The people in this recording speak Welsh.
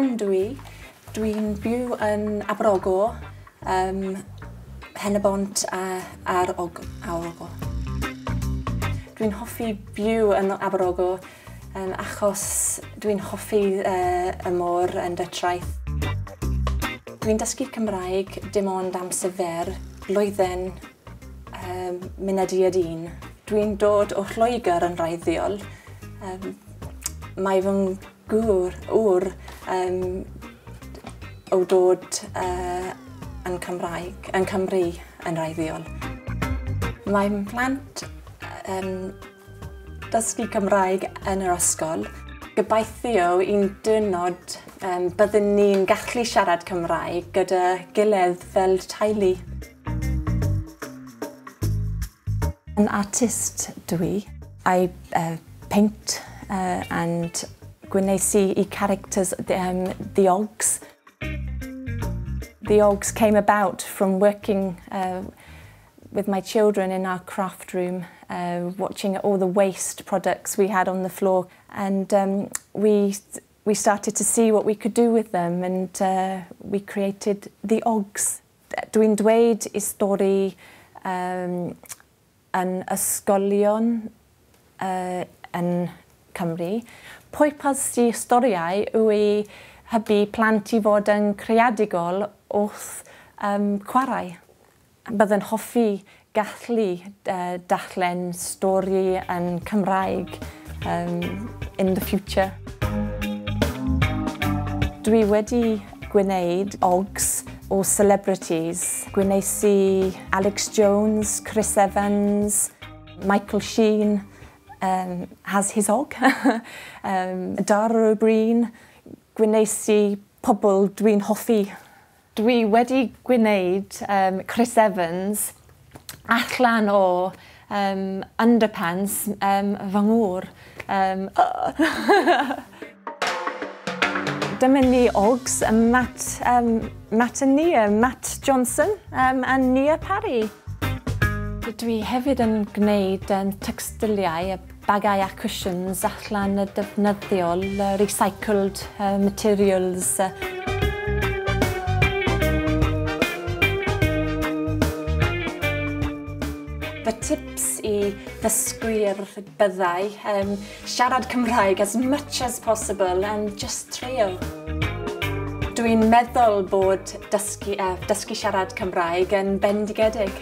Francine Davies. Dwi'n byw yn Aber, Henebont a'r Ogwr. Dwi'n hoffi byw yn Aber achos dwi'n hoffi y môr yn y traeth. Dwi'n dysgu Cymraeg dim ond amser fer, blwyddyn mynediad un. Dwi'n dod o Lloegr yn wreiddiol. Mae fy ngŵr o dod yn Cymru yn wreiddiol. Mae'n plant dysgu Cymraeg yn yr ysgol. Gobeithio un diwrnod byddwn ni'n gallu siarad Cymraeg gyda gilydd fel teulu. An artist dwi. I paint and gwnes I characters, the Ogs. The Ogs came about from working with my children in our craft room, watching all the waste products we had on the floor, and we started to see what we could do with them, and we created the Ogs. Dwi'n dweud I stori yn ysgolion yn Cymru. Pwrpas I storiau yw I hybu plant I fod yn creadigol wrth chwarae. Byddai'n hoffi gallu darllen stori yn Cymraeg in the future. Dwi wedi gwneud Ogs o celebrities. Gwnes I Alex Jones, Chris Evans, Michael Sheen has his Og. Dara O'Brien. Gwnes I pobl dwi'n hoffi. Dwi wedi gwneud Chris Evans allan o underpants fy ngŵr. Dyma ni Ogs, Matt Johnson a Nia Parry. Dwi hefyd yn gwneud textiliau, bagau a cushions allan y defnyddiol, recycled materials. The tips I ddysgwyr byddai, siarad Cymraeg as much as possible and just trio. Dwi'n meddwl bod dysgu siarad Cymraeg yn bendigedig.